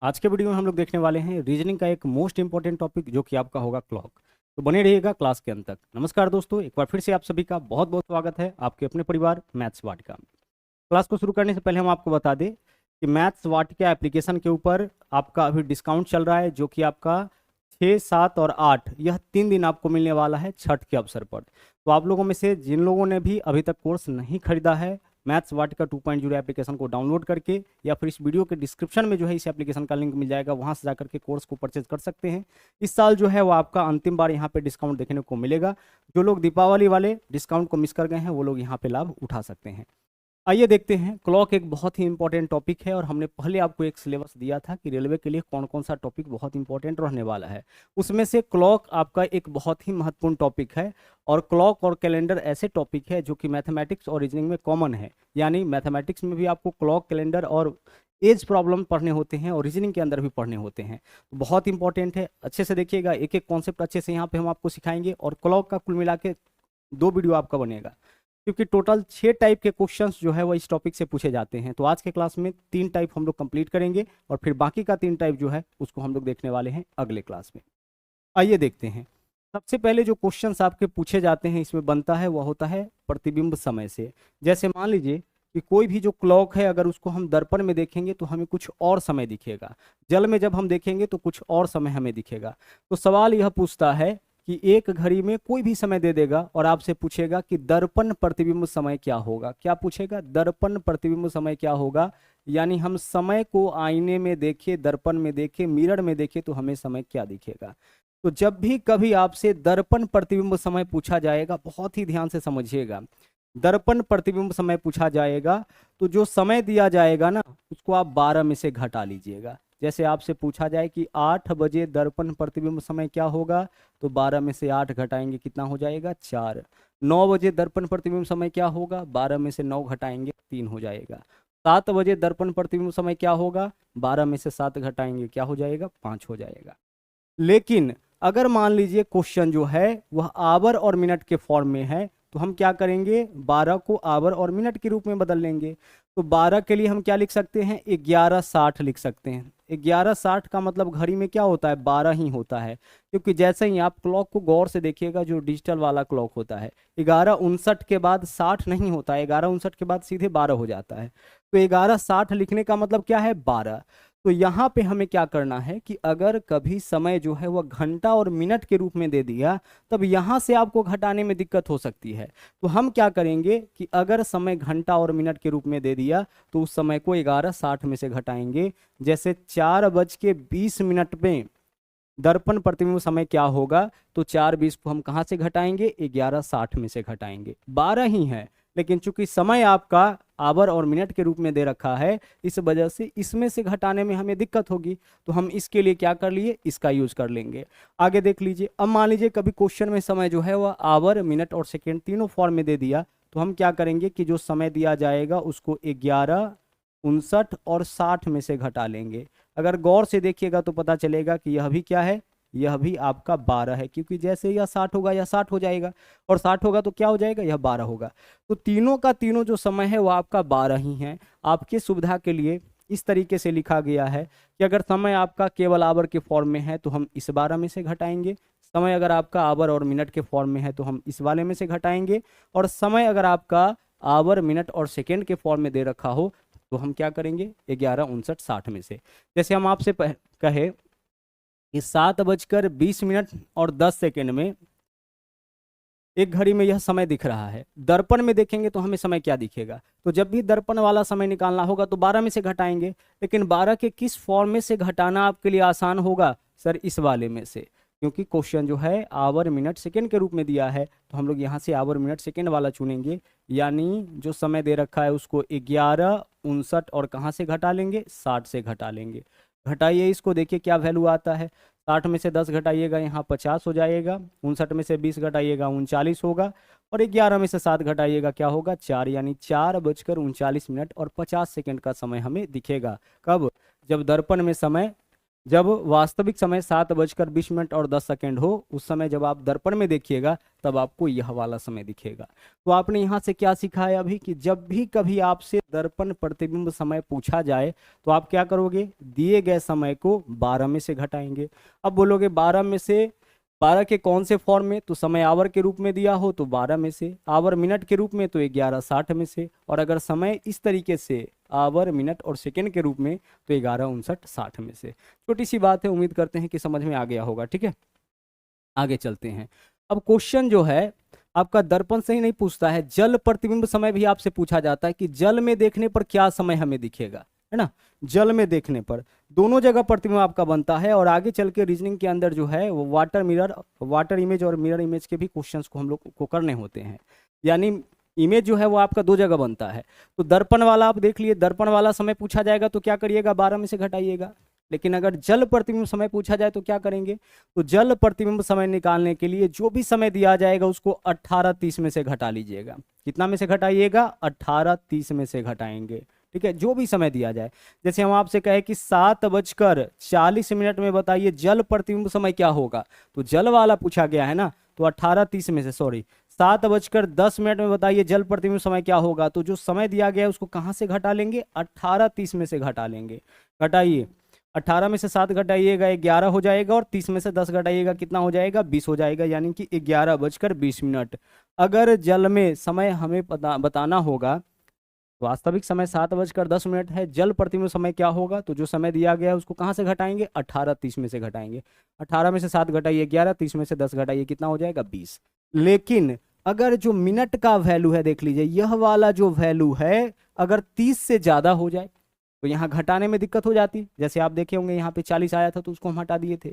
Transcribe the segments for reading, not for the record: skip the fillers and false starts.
आज के वीडियो में हम लोग देखने वाले हैं रीजनिंग का एक मोस्ट इंपॉर्टेंट टॉपिक जो कि आपका होगा क्लॉक। तो बने रहिएगा क्लास के अंत तक। नमस्कार दोस्तों, एक बार फिर से आप सभी का बहुत बहुत स्वागत है आपके अपने परिवार मैथ्स वाटिका में। क्लास को शुरू करने से पहले हम आपको बता दें कि मैथ्स वाटिका एप्लीकेशन के ऊपर आपका अभी डिस्काउंट चल रहा है, जो कि आपका 6, 7 और 8 यह 3 दिन आपको मिलने वाला है छठ के अवसर पर। तो आप लोगों में से जिन लोगों ने भी अभी तक कोर्स नहीं खरीदा है, मैथ्स वाटिका 2.0 एप्लीकेशन को डाउनलोड करके या फिर इस वीडियो के डिस्क्रिप्शन में जो है इस एप्लीकेशन का लिंक मिल जाएगा, वहां से जाकर के कोर्स को परचेज कर सकते हैं। इस साल जो है वो आपका अंतिम बार यहाँ पे डिस्काउंट देखने को मिलेगा। जो लोग दीपावली वाले डिस्काउंट को मिस कर गए हैं वो लोग यहाँ पे लाभ उठा सकते हैं। आइए देखते हैं। क्लॉक एक बहुत ही इंपॉर्टेंट टॉपिक है और हमने पहले आपको एक सिलेबस दिया था कि रेलवे के लिए कौन कौन सा टॉपिक बहुत इंपॉर्टेंट रहने वाला है। उसमें से क्लॉक आपका एक बहुत ही महत्वपूर्ण टॉपिक है। और क्लॉक और कैलेंडर ऐसे टॉपिक है जो कि मैथमेटिक्स और रीजनिंग में कॉमन है। यानी मैथमेटिक्स में भी आपको क्लॉक, कैलेंडर और एज प्रॉब्लम पढ़ने होते हैं और रीजनिंग के अंदर भी पढ़ने होते हैं। तो बहुत इंपॉर्टेंट है, अच्छे से देखिएगा। एक एक कॉन्सेप्ट अच्छे से यहाँ पे हम आपको सिखाएंगे और क्लॉक का कुल मिला के 2 वीडियो आपका बनेगा, क्योंकि टोटल 6 टाइप के क्वेश्चंस जो है वो इस टॉपिक से पूछे जाते हैं। तो आज के क्लास में 3 टाइप हम लोग कंप्लीट करेंगे और फिर बाकी का 3 टाइप जो है उसको हम लोग देखने वाले हैं अगले क्लास में। आइए देखते हैं। सबसे पहले जो क्वेश्चंस आपके पूछे जाते हैं इसमें बनता है वह होता है प्रतिबिंब समय से। जैसे मान लीजिए कि कोई भी जो क्लॉक है, अगर उसको हम दर्पण में देखेंगे तो हमें कुछ और समय दिखेगा, जल में जब हम देखेंगे तो कुछ और समय हमें दिखेगा। तो सवाल यह पूछता है कि एक घड़ी में कोई भी समय दे देगा और आपसे पूछेगा कि दर्पण प्रतिबिंब समय क्या होगा। क्या पूछेगा? दर्पण प्रतिबिंब समय क्या होगा। यानी हम समय को आईने में देखे, दर्पण में देखे, मिरर में देखे तो हमें समय क्या दिखेगा। तो जब भी कभी आपसे दर्पण प्रतिबिंब समय पूछा जाएगा, बहुत ही ध्यान से समझिएगा। दर्पण प्रतिबिंब समय पूछा जाएगा तो जो समय दिया जाएगा ना, उसको आप 12 में से घटा लीजिएगा। जैसे आपसे पूछा जाए कि 8 बजे दर्पण प्रतिबिंब समय क्या होगा, तो 12 में से 8 घटाएंगे, कितना हो जाएगा? 4। 9 बजे दर्पण प्रतिबिंब समय क्या होगा, 12 में से 9 घटाएंगे, 3 हो जाएगा। 7 बजे दर्पण प्रतिबिंब समय क्या होगा, 12 में से 7 घटाएंगे, क्या हो जाएगा? 5 हो जाएगा। लेकिन अगर मान लीजिए क्वेश्चन जो है वह आवर और मिनट के फॉर्म में है, तो हम क्या करेंगे? 12 को आवर और मिनट के रूप में बदल लेंगे। तो 12 के लिए हम क्या लिख सकते हैं? 11:60 लिख सकते हैं। 11:60 का मतलब घड़ी में क्या होता है? 12 ही होता है। क्योंकि जैसे ही आप क्लॉक को गौर से देखिएगा, जो डिजिटल वाला क्लॉक होता है, 11:59 के बाद 60 नहीं होता है, 11:59 के बाद सीधे 12 हो जाता है। तो 11:60 लिखने का मतलब क्या है? 12। तो यहाँ पे हमें क्या करना है कि अगर कभी समय जो है वह घंटा और मिनट के रूप में दे दिया, तब यहाँ से आपको घटाने में दिक्कत हो सकती है। तो हम क्या करेंगे कि अगर समय घंटा और मिनट के रूप में दे दिया तो उस समय को 11:60 में से घटाएंगे। जैसे 4:20 में दर्पण प्रतिबिंब समय क्या होगा, तो 4:20 को हम कहाँ से घटाएंगे? 11:60 में से घटाएंगे। 12 ही है, लेकिन चूंकि समय आपका आवर और मिनट के रूप में दे रखा है, इस वजह से इसमें से घटाने में हमें दिक्कत होगी। तो हम इसके लिए क्या कर लिए? इसका यूज कर लेंगे। आगे देख लीजिए। अब मान लीजिए कभी क्वेश्चन में समय जो है वह आवर, मिनट और सेकेंड तीनों फॉर्म में दे दिया, तो हम क्या करेंगे कि जो समय दिया जाएगा उसको 11, 59 और 60 में से घटा लेंगे। अगर गौर से देखिएगा तो पता चलेगा कि यह भी क्या है? यह भी आपका 12 है, क्योंकि जैसे यह 60 होगा यह 60 हो जाएगा, और 60 होगा तो क्या हो जाएगा? यह 12 होगा। तो तीनों का तीनों जो समय है वह आपका 12 ही है। आपके सुविधा के लिए इस तरीके से लिखा गया है कि अगर समय आपका केवल आवर के फॉर्म में है तो हम इस 12 में से घटाएंगे। समय अगर आपका आवर और मिनट के फॉर्म में है तो हम इस वाले में से घटाएंगे। और समय अगर आपका आवर, मिनट और सेकेंड के फॉर्म में दे रखा हो तो हम क्या करेंगे? 11, 59, 60 में से। जैसे हम आपसे कहे कि 7:20 और 10 सेकेंड में एक घड़ी में यह समय दिख रहा है। दर्पण में देखेंगे तो हमें समय क्या दिखेगा? तो जब भी दर्पण वाला समय निकालना होगा तो 12 में से घटाएंगे। लेकिन 12 के किस फॉर्म में से घटाना आपके लिए आसान होगा? सर, इस वाले में से, क्योंकि क्वेश्चन जो है आवर, मिनट, सेकेंड के रूप में दिया है, तो हम लोग यहाँ से आवर, मिनट, सेकेंड वाला चुनेंगे। यानी जो समय दे रखा है उसको 11, 59 और कहाँ से घटा लेंगे? 60 से घटा लेंगे। घटाइए इसको, देखिए क्या वैल्यू आता है। 60 में से 10 घटाइएगा, यहाँ 50 हो जाएगा। 59 में से 20 घटाइएगा, 39 होगा। और 11 में से 7 घटाइएगा, क्या होगा? 4। यानी 4:39 और 50 सेकेंड का समय हमें दिखेगा। कब? जब दर्पण में समय जब वास्तविक समय 7:20 और 10 सेकंड हो, उस समय जब आप दर्पण में देखिएगा तब आपको यह वाला समय दिखेगा। तो आपने यहाँ से क्या सीखा है अभी कि जब भी कभी आपसे दर्पण प्रतिबिंब समय पूछा जाए तो आप क्या करोगे, दिए गए समय को 12 में से घटाएंगे। अब बोलोगे 12 में से 12 के कौन से फॉर्म में, तो समय आवर के रूप में दिया हो तो 12 में से, आवर मिनट के रूप में तो 11:60 में से, और अगर समय इस तरीके से आवर मिनट और सेकंड के रूप में तो 11:59:60 में से। छोटी सी बात है, उम्मीद करते हैं कि समझ में आ गया होगा। ठीक है, आगे चलते हैं। अब क्वेश्चन जो है आपका दर्पण से ही नहीं पूछता है, जल प्रतिबिंब समय भी आपसे पूछा जाता है कि जल में देखने पर क्या समय हमें दिखेगा, है ना। जल में देखने पर दोनों जगह प्रतिबिंब आपका बनता है, और आगे चल के रीजनिंग के अंदर जो है वो वाटर इमेज और मिरर इमेज के भी क्वेश्चंस को हम लोग को करने होते हैं। यानी इमेज जो है वो आपका दो जगह बनता है। तो दर्पण वाला आप देख लिए, दर्पण वाला समय पूछा जाएगा तो क्या करिएगा, 12 में से घटाइएगा। लेकिन अगर जल प्रतिबिंब समय पूछा जाए तो क्या करेंगे, तो जल प्रतिबिंब समय निकालने के लिए जो भी समय दिया जाएगा उसको 18:30 में से घटा लीजिएगा। कितना में से घटाइएगा, 18:30 में से घटाएंगे। ठीक है, जो भी समय दिया जाए, जैसे हम आपसे कहे कि 7:40 में बताइए जल प्रतिबिंब समय क्या होगा, तो जल वाला पूछा गया है ना, तो 18:30 में से 7:10 में बताइए जल प्रतिबिंब समय क्या होगा, तो जो समय दिया गया है उसको कहाँ से घटा लेंगे, 18:30 में से घटा लेंगे। घटाइए, 18 में से 7 घटाइएगा 11 हो जाएगा, और 30 में से 10 घटाइएगा कितना हो जाएगा, 20 हो जाएगा, यानी कि 11:20। अगर जल में समय हमें बताना होगा, वास्तविक समय 7:10 है, जल प्रतिबिंब समय क्या होगा, तो जो समय दिया गया है उसको कहाँ से घटाएंगे, 18:30 में से घटाएंगे। 18 में से 7 घटाइए 11, 30 में से 10 घटाइए कितना हो जाएगा, 20। लेकिन अगर जो मिनट का वैल्यू है, देख लीजिए यह वाला जो वैल्यू है अगर 30 से ज्यादा हो जाए तो यहाँ घटाने में दिक्कत हो जाती। जैसे आप देखे होंगे यहाँ पे 40 आया था तो उसको हम हटा दिए थे।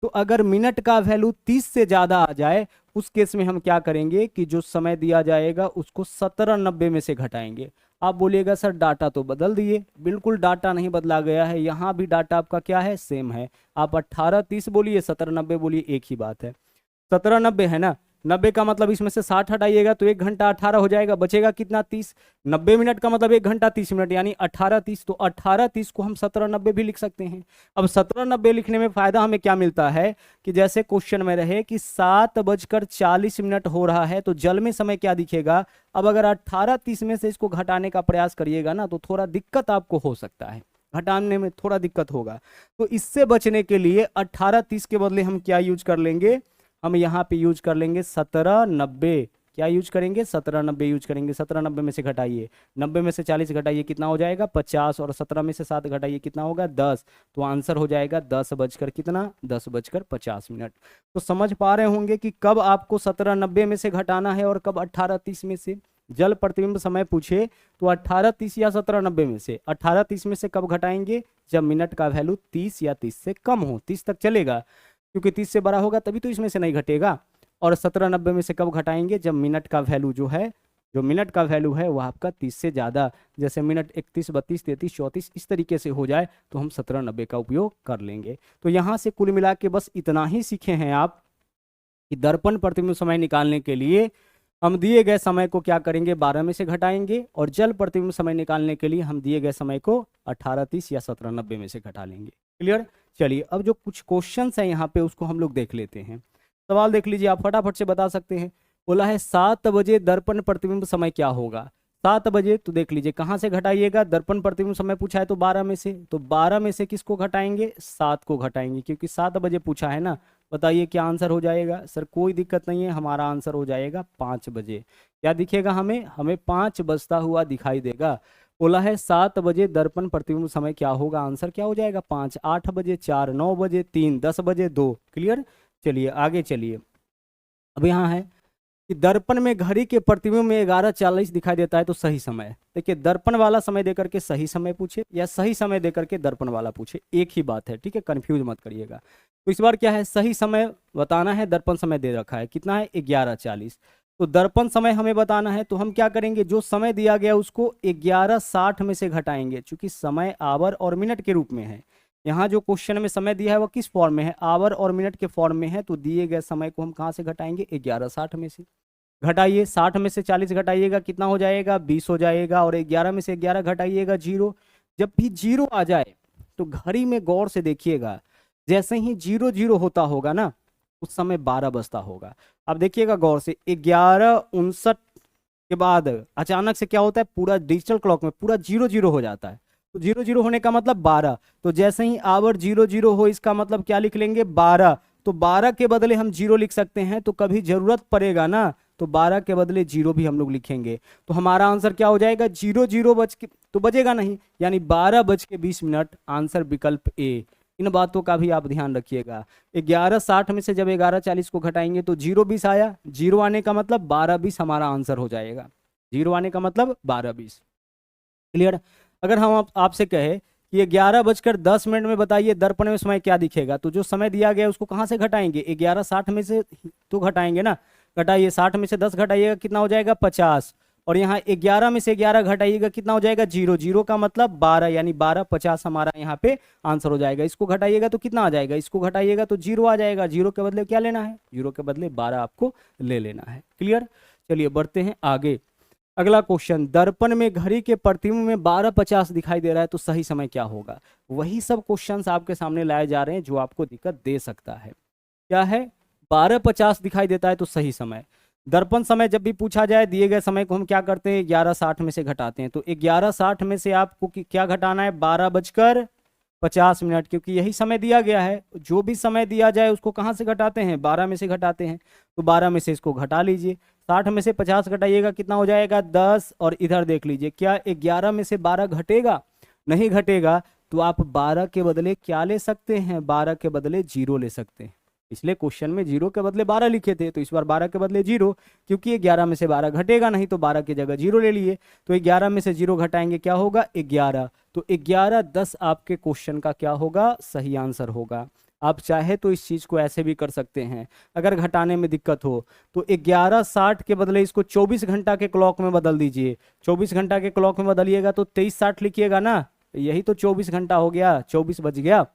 तो अगर मिनट का वैल्यू 30 से ज्यादा आ जाए उस केस में हम क्या करेंगे कि जो समय दिया जाएगा उसको 17:90 में से घटाएंगे। आप बोलिएगा सर डाटा तो बदल दिए, बिल्कुल डाटा नहीं बदला गया है, यहाँ भी डाटा आपका क्या है, सेम है। आप 18:30 बोलिए 17:90 बोलिए, एक ही बात है। 17:90 है ना, 90 का मतलब इसमें से 60 हटाइएगा तो 1 घंटा 18 हो जाएगा, बचेगा कितना, 30। 90 मिनट का मतलब 1 घंटा 30 मिनट, यानी 18:30। तो 18:30 को हम 17:90 भी लिख सकते हैं। अब 17:90 लिखने में फायदा हमें क्या मिलता है कि जैसे क्वेश्चन में रहे कि 7:40 हो रहा है तो जल में समय क्या दिखेगा। अब अगर 18:30 में से इसको घटाने का प्रयास करिएगा ना तो थोड़ा दिक्कत आपको हो सकता है, घटाने में थोड़ा दिक्कत होगा। तो इससे बचने के लिए 18:30 के बदले हम क्या यूज कर लेंगे, हम यहाँ पे यूज कर लेंगे 17:90। क्या यूज करेंगे, 17:90 यूज करेंगे। 17:90 में से घटाइए, 90 में से 40 घटाइए कितना हो जाएगा, 50, और 17 में से 7 घटाइए कितना होगा, 10। तो आंसर हो जाएगा 10:50। तो समझ पा रहे होंगे कि कब आपको 17:90 में से घटाना है और कब 18:30 में से। जल प्रतिबिंब समय पूछे तो 18:30 या 17:90 में से। 18:30 में से कब घटाएंगे, जब मिनट का वैल्यू 30 या 30 से कम हो। 30 तक चलेगा क्योंकि 30 से बड़ा होगा तभी तो इसमें से नहीं घटेगा। और 17:90 में से कब घटाएंगे, जब मिनट का वैल्यू जो है, जो मिनट का वैल्यू है वह आपका 30 से ज़्यादा, जैसे मिनट 31, 32, 33, 34 इस तरीके से हो जाए तो हम 17:90 का उपयोग कर लेंगे। तो यहाँ से कुल मिला के बस इतना ही सीखे हैं आप कि दर्पण प्रतिबिंब समय निकालने के लिए हम दिए गए समय को क्या करेंगे, 12 में से घटाएंगे, और जल प्रतिबिंब समय निकालने के लिए हम दिए गए समय को 18:30 या 17:90 में से घटा लेंगे। क्लियर। चलिए अब जो कुछ क्वेश्चंस हैं यहाँ पे उसको हम लोग देख लेते हैं। सवाल देख लीजिए, आप फटाफट से बता सकते हैं। बोला है 7 बजे दर्पण प्रतिबिंब समय क्या होगा। 7 बजे, तो देख लीजिए कहाँ से घटाइएगा, दर्पण प्रतिबिंब समय पूछा है तो 12 में से, तो 12 में से किसको घटाएंगे, 7 को घटाएंगे, क्योंकि 7 बजे पूछा है ना। बताइए क्या आंसर हो जाएगा। सर कोई दिक्कत नहीं है, हमारा आंसर हो जाएगा 5 बजे। क्या दिखेगा हमें, हमें 5 बजता हुआ दिखाई देगा। बोला है 7 बजे दर्पण प्रतिबिंब समय क्या होगा, आंसर क्या हो जाएगा 5। 8 बजे 4, 9 बजे 3, 10 बजे 2। क्लियर। चलिए आगे चलिए। अब यहाँ है कि दर्पण में घड़ी के प्रतिबिंब में 11:40 दिखाई देता है तो सही समय। देखिए दर्पण वाला समय देकर के सही समय पूछे या सही समय देकर के दर्पण वाला पूछे, एक ही बात है। ठीक है, कंफ्यूज मत करिएगा। तो इस बार क्या है, सही समय बताना है, दर्पण समय दे रखा है कितना है, 11:40। तो दर्पण समय हमें बताना है तो हम क्या करेंगे, जो समय दिया गया उसको 11:60 में से घटाएंगे। चूंकि समय आवर और मिनट के रूप में है, यहाँ जो क्वेश्चन में समय दिया है वो किस फॉर्म में है, आवर और मिनट के फॉर्म में है, तो दिए गए समय को हम कहाँ से घटाएंगे, 11:60 में से। घटाइए, 60 में से 40 घटाइएगा कितना हो जाएगा, 20 हो जाएगा, और 11 में से 11 घटाइएगा 0। जब भी 0 आ जाए तो घड़ी में गौर से देखिएगा, जैसे ही 00 होता होगा ना, उस समय 12 बजता होगा। अब देखिएगा गौर से, 11:59 के बाद अचानक से क्या होता है, पूरा डिजिटल क्लॉक में पूरा 00 हो जाता है। तो 00 होने का मतलब 12। तो जैसे ही आवर 00 हो, इसका मतलब क्या लिख लेंगे, 12। तो 12 के बदले हम 0 लिख सकते हैं, तो कभी जरूरत पड़ेगा ना तो 12 के बदले 0 भी हम लोग लिखेंगे। तो हमारा आंसर क्या हो जाएगा, 00 बज के तो बजेगा नहीं, यानी 12:20। आंसर विकल्प ए। इन बातों का भी आप ध्यान रखिएगा। 11:60 में से जब 11:40 को घटाएंगे तो 0:20 आया, 0 आने का मतलब 12:20 हमारा आंसर हो जाएगा। 0 आने का मतलब 12:20। क्लियर। अगर हम आपसे कहे कि 11:10 में बताइए दर्पण में समय क्या दिखेगा, तो जो समय दिया गया है उसको कहाँ से घटाएंगे, 11:60 में से तो घटाएंगे ना। घटाइए, 60 में से 10 घटाइएगा कितना हो जाएगा, 50। और यहाँ 11 में से 11 घटाइएगा कितना हो जाएगा, 0। 0 का मतलब 12, यानी 12:50 हमारा यहाँ पे आंसर हो जाएगा। इसको घटाइएगा तो कितना आ जाएगा, इसको घटाइएगा तो 0 आ जाएगा। 0 के बदले क्या लेना है, 0 के बदले 12 आपको ले लेना है। क्लियर। चलिए बढ़ते हैं आगे। अगला क्वेश्चन, दर्पण में घड़ी के प्रतिबिंब में 12:50 दिखाई दे रहा है, तो सही समय क्या होगा। वही सब क्वेश्चंस आपके सामने लाए जा रहे हैं जो आपको दिक्कत दे सकता है। क्या है, 12:50 दिखाई देता है तो सही समय। दर्पण समय जब भी पूछा जाए, दिए गए समय को हम क्या करते हैं, 11:60 में से घटाते हैं। तो 11:60 में से आपको क्या घटाना है, 12:50, क्योंकि यही समय दिया गया है। जो भी समय दिया जाए उसको कहाँ से घटाते हैं, 12 में से घटाते हैं। तो 12 में से इसको घटा लीजिए, 60 में से 50 घटाइएगा कितना हो जाएगा, 10। और इधर देख लीजिए, क्या 11 में से 12 घटेगा, नहीं घटेगा। तो आप 12 के बदले क्या ले सकते हैं, 12 के बदले 0 ले सकते हैं। पिछले क्वेश्चन में 0 के बदले 12 लिखे थे, तो इस बार 12 के बदले 0, क्योंकि 11 में से 12 घटेगा नहीं, तो 12 की जगह 0 ले लिए। तो 11 में से 0 घटाएंगे क्या होगा, 11। तो 11:10 आपके क्वेश्चन का क्या होगा, सही आंसर होगा। आप चाहे तो इस चीज को ऐसे भी कर सकते हैं, अगर घटाने में दिक्कत हो तो 11:60 के बदले इसको 24 घंटा के क्लॉक में बदल दीजिए। 24 घंटा के क्लॉक में बदलिएगा तो 23:60 लिखिएगा ना, यही तो 24 घंटा हो गया, 24 बज गया।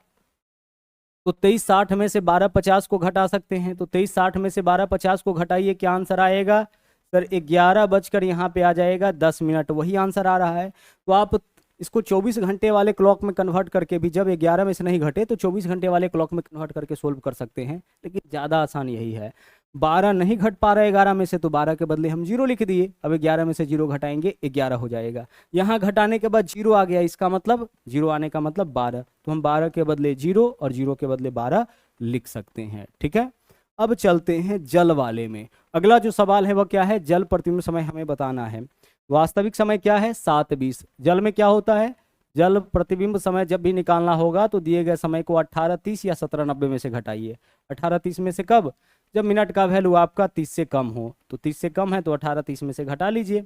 तो 23:60 में से 12:50 को घटा सकते हैं। तो 23:60 में से 12:50 को घटाइए, क्या आंसर आएगा सर, 11 बजकर यहाँ पे आ जाएगा 10 मिनट, वही आंसर आ रहा है। तो आप इसको 24 घंटे वाले क्लॉक में कन्वर्ट करके भी, जब 11 में से नहीं घटे तो 24 घंटे वाले क्लॉक में कन्वर्ट करके सोल्व कर सकते हैं, लेकिन ज़्यादा आसान यही है। 12 नहीं घट पा रहा है 11 में से, तो 12 के बदले हम 0 लिख दिए। अब 11 में से 0 घटाएंगे, 11 हो जाएगा। यहाँ घटाने के बाद 0 आ गया, इसका मतलब 0 आने का मतलब 12। तो हम 12 के बदले 0 और 0 के बदले 12 लिख सकते हैं। ठीक है। अब चलते हैं जल वाले में। अगला जो सवाल है वह क्या है, जल प्रतिबिंब समय हमें बताना है। वास्तविक समय क्या है, 7:20। जल में क्या होता है, जल प्रतिबिंब समय जब भी निकालना होगा तो दिए गए समय को 18:30 या 17:90 में से घटाइए। 18:30 में से कब, जब मिनट का वैल्यू आपका 30 से कम हो। तो 30 से कम है तो 18:30 में से घटा लीजिए।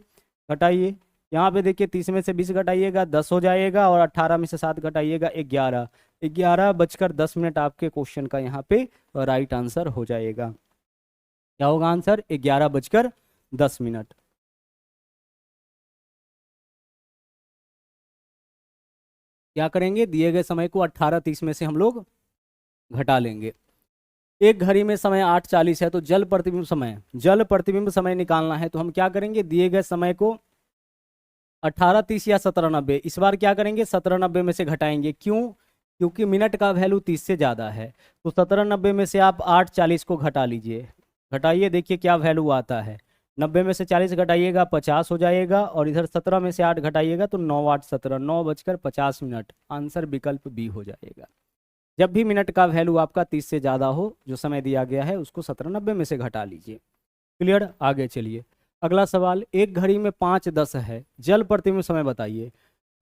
घटाइए, यहाँ पे देखिए 30 में से 20 घटाइएगा 10 हो जाएगा, और 18 में से 7 घटाइएगा 11। 11:10 आपके क्वेश्चन का यहाँ पे राइट आंसर हो जाएगा। क्या होगा आंसर, 11:10। क्या करेंगे, दिए गए समय को 18:30 में से हम लोग घटा लेंगे। एक घड़ी में समय 8:40 है, तो जल प्रतिबिंब समय निकालना है। तो हम क्या करेंगे, दिए गए समय को 18:30 या 17:90, इस बार क्या करेंगे 17:90 में से घटाएंगे। क्यों, क्योंकि मिनट का वैल्यू 30 से ज़्यादा है। तो 17:90 में से आप 8:40 को घटा लीजिए। घटाइए, देखिए क्या वैल्यू आता है। 90 में से 40 घटाइएगा 50 हो जाएगा, और इधर 17 में से 8 घटाइएगा तो 9 8 17, 9:50। आंसर विकल्प बी हो जाएगा। जब भी मिनट का वैल्यू आपका 30 से ज़्यादा हो, जो समय दिया गया है उसको 17:90 में से घटा लीजिए। क्लियर। आगे चलिए, अगला सवाल, एक घड़ी में 5:10 है, जल प्रतिबिंब समय बताइए।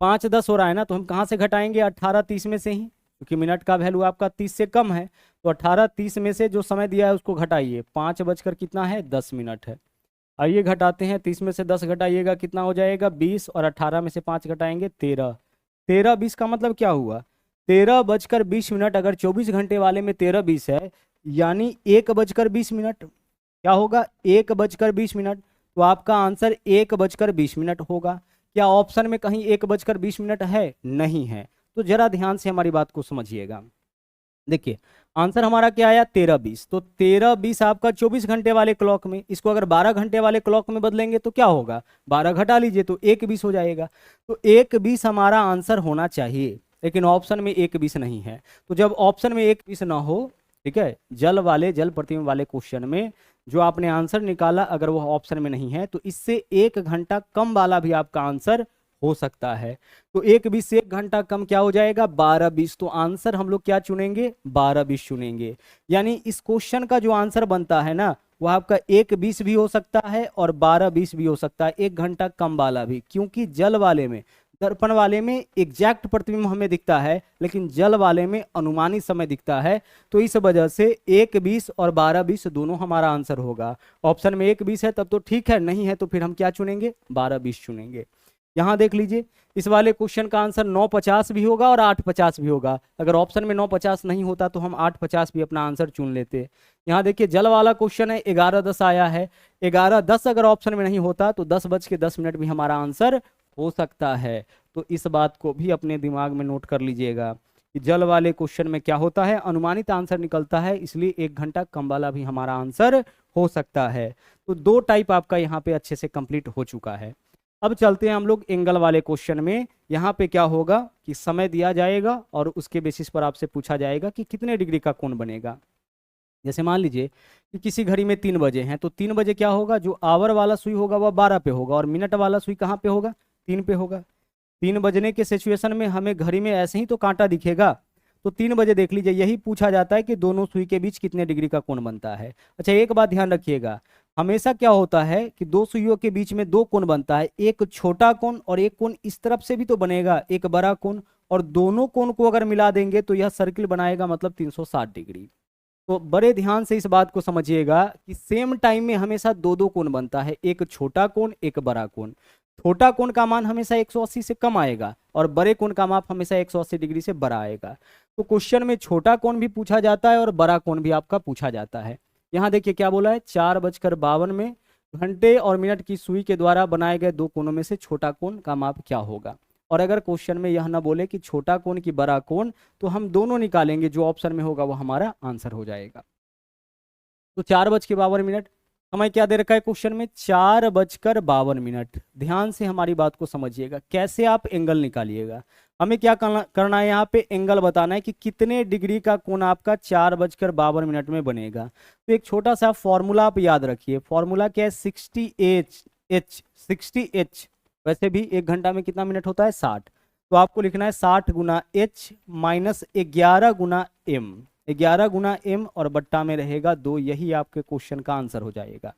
5:10 हो रहा है ना, तो हम कहाँ से घटाएंगे, 18:30 में से ही, क्योंकि मिनट का वैल्यू आपका 30 से कम है। तो 18:30 में से जो समय दिया है उसको घटाइए। 5 बजकर कितना है, 10 मिनट है। आइए घटाते हैं, 30 में से 10 घटाइएगा कितना हो जाएगा, 20, और 18 में से 5 घटाएंगे 13। 13:20 का मतलब क्या हुआ, 13:20। अगर 24 घंटे वाले में 13:20 है, यानी 1:20। क्या होगा, 1:20। तो आपका आंसर 1:20 होगा। क्या ऑप्शन में कहीं 1:20 है, नहीं है। तो जरा ध्यान से हमारी बात को समझिएगा। देखिए आंसर हमारा क्या आया, 13:20। तो 13:20 आपका 24 घंटे वाले क्लॉक में, इसको अगर 12 घंटे वाले क्लॉक में बदलेंगे तो क्या होगा, 12 घटा लीजिए तो 1:20 हो जाएगा। तो 1:20 हमारा आंसर होना चाहिए। लेकिन ऑप्शन में 1 20 नहीं है। तो जब ऑप्शन में 1 20 ना हो, ठीक है, जल प्रतिबिंब वाले क्वेश्चन में जो आपने आंसर निकाला अगर वो ऑप्शन में नहीं है तो इससे 1 घंटा कम वाला भी आपका आंसर हो सकता है। तो 1 20 से 1 घंटा कम क्या हो जाएगा, 12 20। तो आंसर हम लोग क्या चुनेंगे, 12 20 चुनेंगे। यानी इस क्वेश्चन का जो आंसर बनता है ना वो आपका 1 20 भी हो सकता है और 12 20 भी हो सकता है, 1 घंटा कम वाला भी, क्योंकि जल वाले में, दर्पण वाले में एग्जैक्ट प्रतिबिंब हमें दिखता है लेकिन जल वाले में अनुमानित समय दिखता है। तो इस वजह से 1 20 और 12 20 दोनों हमारा आंसर होगा। ऑप्शन में 1 20 है तब तो ठीक है, नहीं है तो फिर हम क्या चुनेंगे, 12 20 चुनेंगे। यहां देख लीजिए इस वाले क्वेश्चन का आंसर 9 50 भी होगा और 8 50 भी होगा। अगर ऑप्शन में 9 50 नहीं होता तो हम 8 50 भी अपना आंसर चुन लेते। यहाँ देखिए जल वाला क्वेश्चन है, 11 10 आया है, 11 10 अगर ऑप्शन में नहीं होता तो 10 बज के 10 मिनट भी हमारा आंसर हो सकता है। तो इस बात को भी अपने दिमाग में नोट कर लीजिएगा कि जल वाले क्वेश्चन में क्या होता है, अनुमानित आंसर निकलता है, इसलिए 1 घंटा कम वाला भी हमारा आंसर हो सकता है। तो 2 टाइप आपका यहाँ पे अच्छे से कंप्लीट हो चुका है। अब चलते हैं हम लोग एंगल वाले क्वेश्चन में। यहाँ पे क्या होगा कि समय दिया जाएगा और उसके बेसिस पर आपसे पूछा जाएगा कि कितने डिग्री का कोण बनेगा। जैसे मान लीजिए कि किसी घड़ी में 3 बजे हैं तो 3 बजे क्या होगा, जो आवर वाला सुई होगा वह 12 पे होगा और मिनट वाला सुई कहाँ पे होगा, 3 पे होगा। 3 बजने के सिचुएशन में हमें घड़ी में ऐसे ही तो कांटा दिखेगा, तो 3 बजे देख लीजिए यही पूछा जाता है कि दोनों सुई के बीच कितने डिग्री का कोण बनता है। अच्छा एक बात ध्यान रखिएगा, हमेशा क्या होता है कि 2 सुइयों के बीच में 2 कोण बनता है, एक छोटा कोण और एक कोण इस तरफ से भी तो बनेगा, एक बड़ा कोण, और दोनों कोण को अगर मिला देंगे तो यह सर्किल बनाएगा, मतलब 360 डिग्री। तो बड़े ध्यान से इस बात को समझिएगा कि सेम टाइम में हमेशा 2 कोण बनता है, एक छोटा कोण एक बड़ा कोण। छोटा कोण का मान हमेशा 180 से कम आएगा और बड़े कोण का माप हमेशा 180 डिग्री से बड़ा आएगा। तो क्वेश्चन में छोटा कोण भी पूछा जाता है और बड़ा कोण भी आपका पूछा जाता है। यहाँ देखिए क्या बोला है, 4:52 में घंटे और मिनट की सुई के द्वारा बनाए गए 2 कोणों में से छोटा कोण का माप क्या होगा। और अगर क्वेश्चन में यह ना बोले कि छोटा कोण की बड़ा कोण, तो हम दोनों निकालेंगे, जो ऑप्शन में होगा वो हमारा आंसर हो जाएगा। तो 4:52, समय क्या दे रखा है क्वेश्चन में, 4:52। ध्यान से हमारी बात को समझिएगा, कैसे आप एंगल निकालिएगा। हमें क्या करना है, यहाँ पे एंगल बताना है कि कितने डिग्री का कोण आपका 4:52 में बनेगा। तो एक छोटा सा फॉर्मूला आप याद रखिए, फॉर्मूला क्या है, 60H। वैसे भी 1 घंटा में कितना मिनट होता है, 60। तो आपको लिखना है 60 गुना H माइनस 11 गुना M, 11 गुना M और बट्टा में रहेगा 2, यही आपके क्वेश्चन का आंसर हो जाएगा।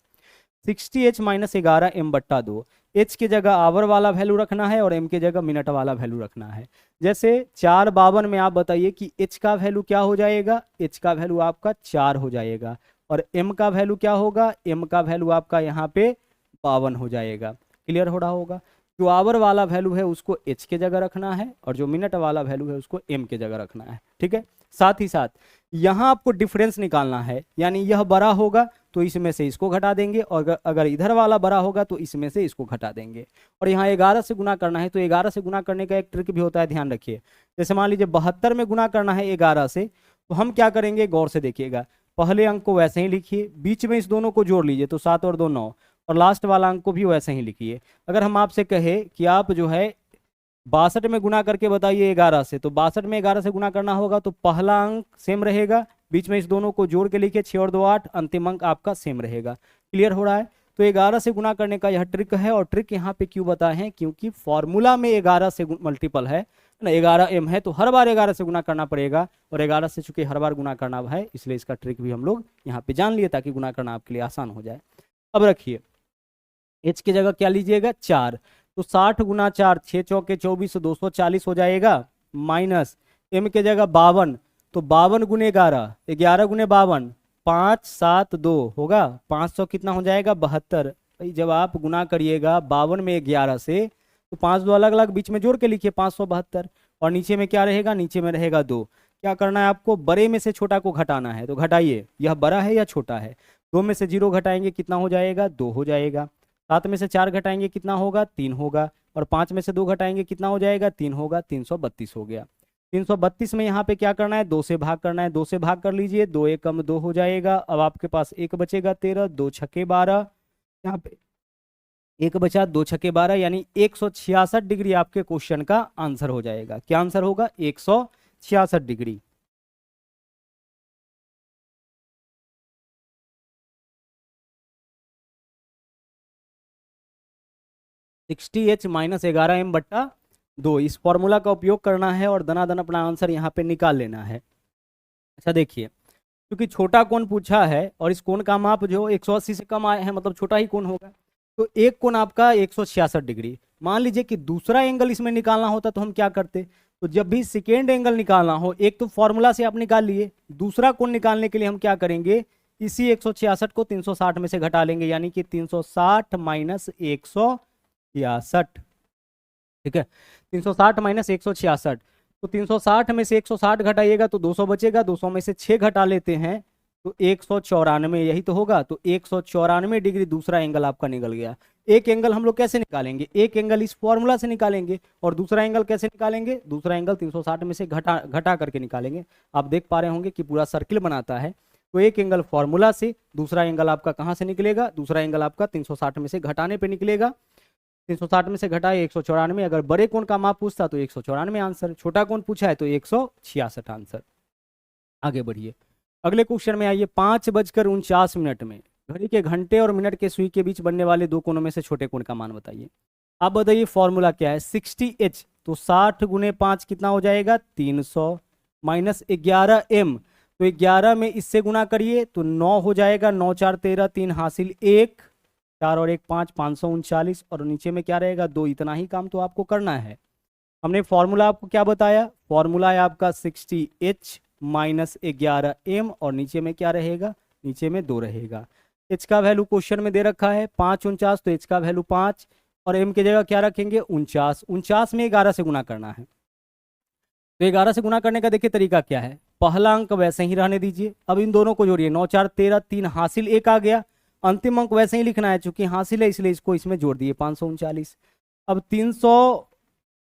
60H माइनस 11 M बट्टा 2। H की जगह आवर वाला वैल्यू रखना है और M की जगह मिनट वाला वैल्यू रखना है। जैसे 4:52 में आप बताइए कि H का वैल्यू क्या हो जाएगा, H का वैल्यू आपका 4 हो जाएगा और M का वैल्यू क्या होगा, M का वैल्यू आपका यहाँ पे 52 हो जाएगा। क्लियर हो रहा होगा। जो आवर वाला वैल्यू है उसको H के जगह रखना है और जो मिनट वाला वैल्यू है उसको M के जगह रखना है, ठीक है। साथ ही साथ यहाँ आपको डिफरेंस निकालना है, यानी यह बड़ा होगा तो इसमें से इसको घटा देंगे और अगर इधर वाला बड़ा होगा तो इसमें से इसको घटा देंगे। और यहाँ 11 से गुना करना है, तो 11 से गुना करने का एक ट्रिक भी होता है, ध्यान रखिए। जैसे मान लीजिए 72 में गुना करना है 11 से, तो हम क्या करेंगे, गौर से देखिएगा। पहले अंक को वैसे ही लिखिए, बीच में इस दोनों को जोड़ लीजिए तो 7 और 2 9, और लास्ट वाला अंक को भी वैसे ही लिखिए। अगर हम आपसे कहे कि आप जो है 62 में गुना करके बताइए 11 से, तो 62 में 11 से गुना करना होगा तो पहला अंक सेम रहेगा, बीच में इस दोनों को जोड़ के लिखिए 6 और 2 8, अंतिम अंक आपका सेम रहेगा। क्लियर हो रहा है। तो 11 से गुना करने का यह ट्रिक है, और ट्रिक यहाँ पे क्यों बताए हैं, क्योंकि फॉर्मूला में 11 से मल्टीपल है ना, 11M है, तो हर बार 11 से गुना करना पड़ेगा, और 11 से चूंकि हर बार गुना करना है इसलिए इसका ट्रिक भी हम लोग यहाँ पे जान लिए ताकि गुना करना आपके लिए आसान हो जाए। अब रखिए H की जगह क्या लीजिएगा, 4, तो 60 गुना 4, 6 चौके 24, 240 हो जाएगा, माइनस M के जगह 52, तो 52 गुने 11, 11 गुने 52, 5 7 2 होगा, 500 कितना हो जाएगा, 72। भाई जब आप गुना करिएगा 52 में 11 से, तो 5 2 अलग अलग बीच में जोड़ के लिखिए 572, और नीचे में क्या रहेगा, नीचे में रहेगा 2। क्या करना है आपको, बड़े में से छोटा को घटाना है, तो घटाइए, यह बड़ा है या छोटा है। 2 में से 0 घटाएंगे कितना हो जाएगा, 2 हो जाएगा। 7 में से 4 घटाएंगे कितना होगा, 3 होगा, और 5 में से 2 घटाएंगे कितना हो जाएगा, 3 होगा, 332 हो गया। 332 में यहाँ पे क्या करना है, 2 से भाग करना है, 2 से भाग कर लीजिए, 2 एकम 2 हो जाएगा। अब आपके पास 1 बचेगा 13, 2 छक्के 12, यहाँ पे एक बचा 2 छक्के 12 यानी 166 डिग्री आपके क्वेश्चन का आंसर हो जाएगा। क्या आंसर होगा? 166 डिग्री। 60H माइनस 11m/2 इस फॉर्मूला का उपयोग करना है और दनादन अपना आंसर यहाँ पे निकाल लेना है। अच्छा देखिए, क्योंकि छोटा कोण पूछा है और इस कोण का माप जो 180 से कम आया है, मतलब छोटा ही कोण होगा, तो एक कोण आपका 166 डिग्री। मान लीजिए कि दूसरा एंगल इसमें निकालना होता तो हम क्या करते? तो जब भी सेकेंड एंगल निकालना हो, एक तो फॉर्मूला से आप निकाल लिए, दूसरा कोण निकालने के लिए हम क्या करेंगे? इसी 166 को 360 में से घटा लेंगे, यानी कि 360 माइनस 166। ठीक है, 360 माइनस 166, तो 360 में से 160 घटाइएगा तो 200 बचेगा, 200 में से 6 घटा लेते हैं तो 194, यही तो होगा। तो 194 डिग्री दूसरा एंगल आपका निकल गया। एक एंगल हम लोग कैसे निकालेंगे? एक एंगल इस फॉर्मूला से निकालेंगे और दूसरा एंगल कैसे निकालेंगे? दूसरा एंगल 360 में से घटा करके निकालेंगे। आप देख पा रहे होंगे कि पूरा सर्किल बनाता है। तो एक एंगल फॉर्मूला से, दूसरा एंगल आपका कहाँ से निकलेगा? दूसरा एंगल आपका 360 में से घटाने पे निकलेगा। 360 में से घटाए 194। अगर बड़े कोण का माप पूछता तो 194 आंसर, छोटा कोण पूछा है तो 166 आंसर। आगे बढ़िए, अगले क्वेश्चन में आइए। 5:49 में घड़ी के घंटे और मिनट के सुई के बीच बनने वाले दो कोणों में से छोटे कोण का मान बताइए। आप बताइए फॉर्मूला क्या है? 60H, तो 60 गुने 5 कितना हो जाएगा? 300 माइनस 11m, तो 11 में इससे गुना करिए तो 9 हो जाएगा। 9 4 13, 3 हासिल 1, 4 और 1 5, 539, और नीचे में क्या रहेगा? 2। इतना ही काम तो आपको करना है। हमने फॉर्मूला आपको क्या बताया? फॉर्मूला है आपका 60H माइनस 11m, और नीचे में क्या रहेगा? नीचे में 2 रहेगा। h का वैल्यू क्वेश्चन में दे रखा है 549, तो h का वैल्यू 5, और m की जगह क्या रखेंगे? 49। 49 में 11 से गुना करना है, तो 11 से गुना करने का देखिए तरीका क्या है। पहला अंक वैसे ही रहने दीजिए, अब इन दोनों को जोड़िए। 9 4 13, 3 हासिल 1 आ गया। अंतिम अंक वैसे ही लिखना है, चूंकि हासिल है इसलिए इसको इसमें जोड़ दिए 539। अब 300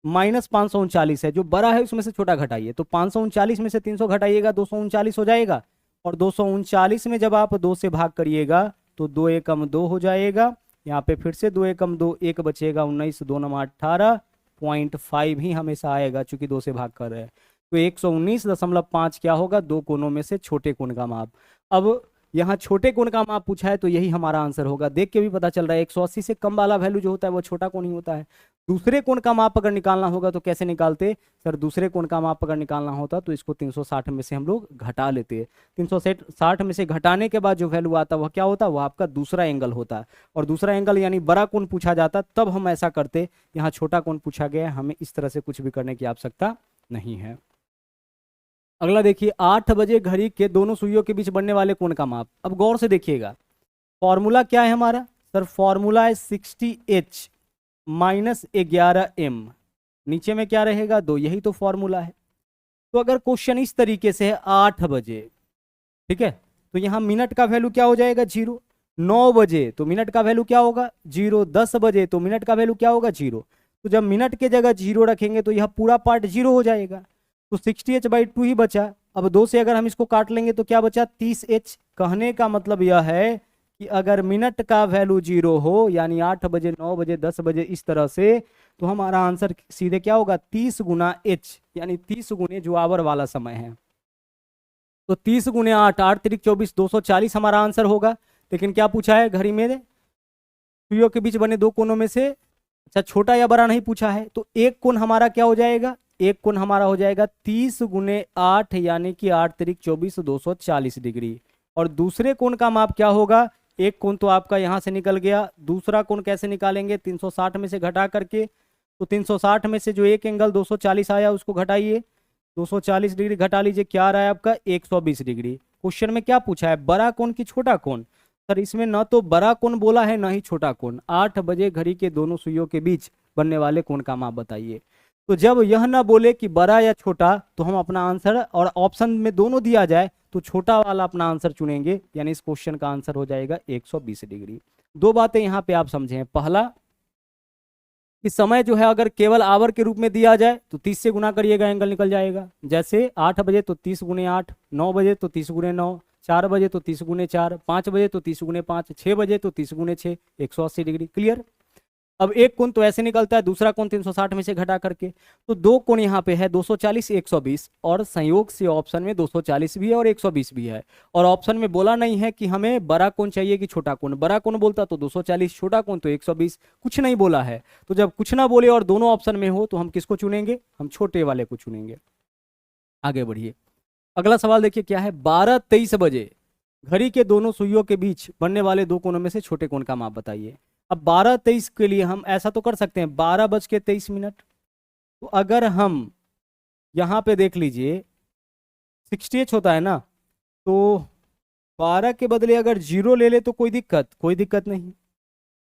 माइनस 539 है, जो बड़ा है उसमें से छोटा घटाइए, तो 539 में से 300 घटाइएगा 239 हो जाएगा, और 239 में जब आप 2 से भाग करिएगा तो 2 एकम 2 हो जाएगा। यहाँ पे फिर से 2 एकम 2, 1 बचेगा 19, 2 9 18.5 ही हमेशा आएगा, चूंकि 2 से भाग कर रहे हैं। तो 119.5 क्या होगा? दो कोणों में से छोटे कोण का माप। अब यहाँ छोटे कोण का माप पूछा है तो यही हमारा आंसर होगा। देख के भी पता चल रहा है 180 से कम वाला वैल्यू जो होता है वो छोटा कोण ही होता है। दूसरे कोण का माप अगर निकालना होगा तो कैसे निकालते? सर दूसरे कोण का माप अगर निकालना होता तो इसको 360 में से हम लोग घटा लेते। 360 में से घटाने के बाद जो वैल्यू आता वह क्या होता? वह आपका दूसरा एंगल होता, और दूसरा एंगल यानी बड़ा कोण पूछा जाता तब हम ऐसा करते। यहाँ छोटा कोण पूछा गया है, हमें इस तरह से कुछ भी करने की आवश्यकता नहीं है। अगला देखिए, 8 बजे घड़ी के दोनों सुइयों के बीच बनने वाले कोण का माप। अब गौर से देखिएगा, फॉर्मूला क्या है हमारा? सर फॉर्मूला है 60H माइनस 11m, नीचे में क्या रहेगा? 2, यही तो फॉर्मूला है। तो अगर क्वेश्चन इस तरीके से है 8 बजे, ठीक है, तो यहाँ मिनट का वैल्यू क्या हो जाएगा? 0। 9 बजे तो मिनट का वैल्यू क्या होगा? 0। 10 बजे तो मिनट का वैल्यू क्या होगा? 0। तो जब मिनट के जगह 0 रखेंगे तो यह पूरा पार्ट 0 हो जाएगा, तो 60H/2 ही बचा। अब 2 से अगर हम इसको काट लेंगे तो क्या बचा? 30H। कहने का मतलब यह है कि अगर मिनट का वैल्यू 0 हो, यानी 8 बजे, 9 बजे, 10 बजे, इस तरह से, तो हमारा आंसर सीधे क्या होगा? 30 गुना h, यानी 30 गुने जो आवर वाला समय है। तो 30 गुने 8, 8 3 24, 240 हमारा आंसर होगा। लेकिन क्या पूछा है? घड़ी में सुइयों के बीच बने दो कोनों में से, अच्छा छोटा या बड़ा नहीं पूछा है, तो एक कोण हमारा क्या हो जाएगा? एक कोण हमारा हो जाएगा 30 गुने 8, यानी कि 8 3 24, 240 डिग्री। और दूसरे कोण का माप क्या होगा? एक कोण तो आपका यहां से निकल गया, दूसरा कोण कैसे निकालेंगे? 360 में से घटा करके, तो 360 में से जो एक एंगल 240 आया उसको घटाइए, 240 डिग्री घटा लीजिए, क्या आ रहा है आपका? 120 डिग्री। क्वेश्चन में क्या पूछा है? बड़ा कोण की छोटा कोण? सर इसमें न तो बड़ा कोण बोला है, न ही छोटा कोण। 8 बजे घड़ी के दोनों सुइयों के बीच बनने वाले कोण का माप बताइए। तो जब यह ना बोले कि बड़ा या छोटा, तो हम अपना आंसर, और ऑप्शन में दोनों दिया जाए तो छोटा वाला अपना आंसर चुनेंगे, यानी इस क्वेश्चन का आंसर हो जाएगा 120 डिग्री। दो बातें यहाँ पे आप समझें। पहला कि समय जो है अगर केवल आवर के रूप में दिया जाए तो 30 से गुना करिएगा, एंगल निकल जाएगा। जैसे 8 बजे तो 30 गुने 8, 9 बजे तो 30 गुने 9, 4 बजे तो 30 गुने 4, 5 बजे तो 30 गुने 5, 6 बजे तो 30 गुने 6, 180 डिग्री। क्लियर? अब एक कोण तो ऐसे निकलता है, दूसरा कोण 360 में से घटा करके, तो दो कोण यहाँ पे है 240 120, और संयोग से ऑप्शन में 240 भी है और 120 भी है। और ऑप्शन में बोला नहीं है कि हमें बड़ा कोण चाहिए कि छोटा कोण, बड़ा कोण बोलता तो 240, छोटा कोण तो 120, कुछ नहीं बोला है। तो जब कुछ ना बोले और दोनों ऑप्शन में हो तो हम किसको चुनेंगे, हम छोटे वाले को चुनेंगे। आगे बढ़िए, अगला सवाल देखिए क्या है, 12:23 बजे घड़ी के दोनों सुइयों के बीच बनने वाले दो कोणों में से छोटे कोण का माप बताइए। अब 12:23 के लिए हम ऐसा तो कर सकते हैं 12:23। तो अगर हम यहाँ पे देख लीजिए 60h होता है ना, तो 12 के बदले अगर 0 ले ले तो कोई दिक्कत नहीं।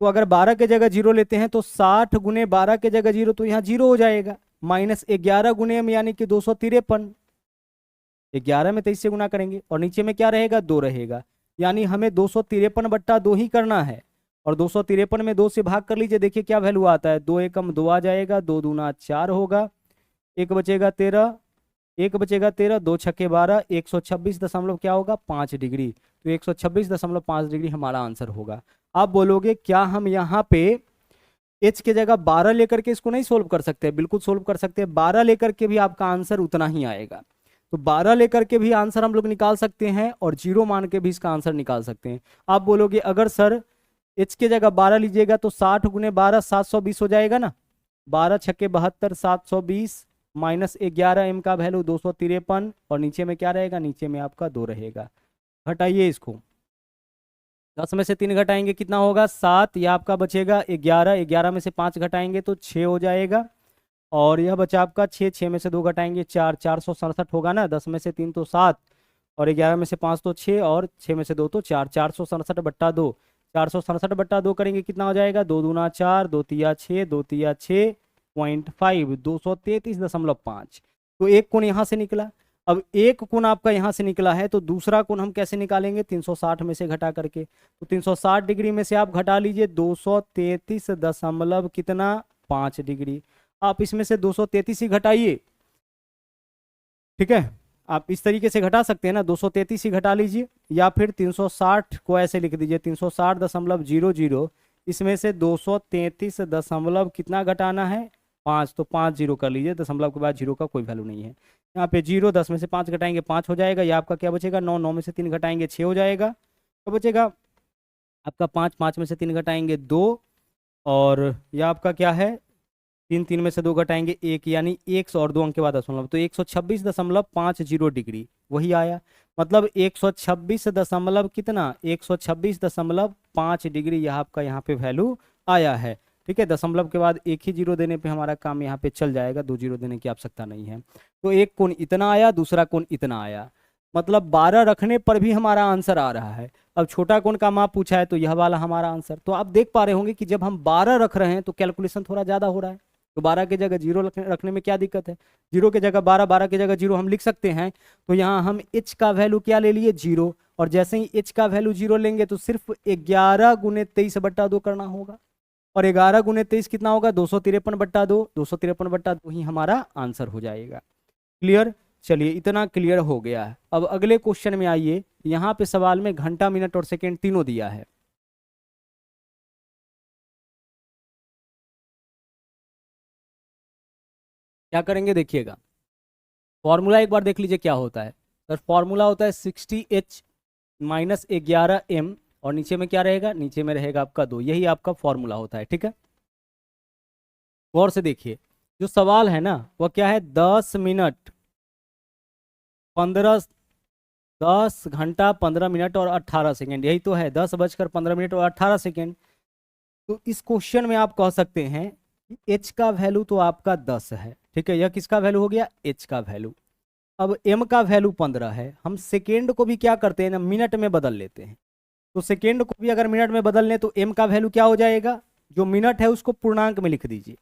तो अगर 12 के जगह 0 लेते हैं तो 60 गुने 12 के जगह 0, तो यहाँ 0 हो जाएगा, माइनस 11 गुने m यानी कि 253, 11 में 23 से गुना करेंगे और नीचे में क्या रहेगा, 2 रहेगा, यानी हमें 253/2 ही करना है। और 253 में 2 से भाग कर लीजिए, देखिए क्या वैल्यू आता है, 2 एकम 2 आ जाएगा, 2 दूना 4 होगा, एक बचेगा 13, 2 छक्के 12, 126 दशमलव क्या होगा 5 डिग्री। तो 126.5 डिग्री हमारा आंसर होगा। आप बोलोगे क्या हम यहाँ पे h के जगह 12 लेकर के इसको नहीं सोल्व कर सकते, बिल्कुल सोल्व कर सकते हैं, 12 लेकर के भी आपका आंसर उतना ही आएगा। तो 12 लेकर के भी आंसर हम लोग निकाल सकते हैं और 0 मान के भी इसका आंसर निकाल सकते हैं। आप बोलोगे अगर सर h के जगह 12 लीजिएगा तो 60 गुने 12 720 हो जाएगा ना, 12 छक्के 72 720 माइनस 11 m का वैल्यू 253, और नीचे में क्या रहेगा, नीचे में आपका 2 रहेगा। घटाइए इसको, 10 में से 3 घटाएंगे कितना होगा 7, यह आपका बचेगा 11, 11 में से 5 घटाएंगे तो 6 हो जाएगा, और यह बचा आपका 6, 6 में से 2 घटाएंगे 4, 467 होगा ना, 10 में से 3 तो 7, और 11 में से 5 तो 6, और 6 में से 2 तो 4, 467/2, 467/2 करेंगे कितना हो जाएगा, 2 दूना 4, 2 तिया 6, 2 तिया 6.5, 233.5। तो एक कोण यहाँ से निकला। अब एक कोण आपका यहाँ से निकला है तो दूसरा कोण हम कैसे निकालेंगे, 360 में से घटा करके। तो 360 डिग्री में से आप घटा लीजिए 233 दशमलव कितना 5 डिग्री। आप इसमें से 233 ही घटाइए, ठीक है, आप इस तरीके से घटा सकते हैं ना, 233 ही घटा लीजिए, या फिर 360 को ऐसे लिख दीजिए 360.00, इसमें से 233 दशमलव कितना घटाना है 5, तो 5 0 कर लीजिए, दशमलव के बाद 0 का कोई वैल्यू नहीं है। यहाँ पे 0, 10 में से 5 घटाएंगे 5 हो जाएगा, या आपका क्या बचेगा 9, 9 में से 3 घटाएंगे 6 हो जाएगा, तो बचेगा आपका 5, 5 में से 3 घटाएंगे 2, और यह आपका क्या है 3, 3 में से 2 घटाएंगे 1, यानी 1 और 2 अंक के बाद दशमलव, तो 126.50 डिग्री वही आया। मतलब 126 दशमलव कितना 126.5 डिग्री यह आपका यहाँ पे वैल्यू आया है, ठीक है। दशमलव के बाद एक ही 0 देने पे हमारा काम यहाँ पे चल जाएगा, 2 0 देने की आवश्यकता नहीं है। तो एक कोण इतना आया, दूसरा कोण इतना आया, मतलब 12 रखने पर भी हमारा आंसर आ रहा है। अब छोटा कोण का माप पूछा है तो यह वाला हमारा आंसर। तो आप देख पा रहे होंगे कि जब हम 12 रख रहे हैं तो कैलकुलेशन थोड़ा ज़्यादा हो रहा है। तो 12 के जगह 0 रखने में क्या दिक्कत है, 0 के जगह 12, 12 के जगह 0 हम लिख सकते हैं। तो यहाँ हम h का वैल्यू क्या ले लिए 0, और जैसे ही h का वैल्यू 0 लेंगे तो सिर्फ 11 गुने 23/2 करना होगा, और 11 गुने 23 कितना होगा 253/2, 253/2 ही हमारा आंसर हो जाएगा। क्लियर, चलिए इतना क्लियर हो गया है। अब अगले क्वेश्चन में आइए, यहाँ पे सवाल में घंटा मिनट और सेकेंड तीनों दिया है। क्या करेंगे देखिएगा, फॉर्मूला एक बार देख लीजिए क्या होता है। सर फॉर्मूला होता है 60h माइनस 11m, और नीचे में क्या रहेगा, नीचे में रहेगा आपका 2, यही आपका फॉर्मूला होता है, ठीक है। गौर से देखिए, जो सवाल है ना वह क्या है 10 घंटा 15 मिनट और 18 सेकेंड, यही तो है 10:15 और 18 सेकेंड। तो इस क्वेश्चन में आप कह सकते हैं कि h का वैल्यू तो आपका 10 है, ठीक है, यह किसका वैल्यू हो गया h का वैल्यू। अब m का वैल्यू 15 है, हम सेकेंड को भी क्या करते हैं ना मिनट में बदल लेते हैं। तो सेकेंड को भी अगर मिनट में बदल लें तो m का वैल्यू क्या हो जाएगा, जो मिनट है उसको पूर्णांक में लिख दीजिए,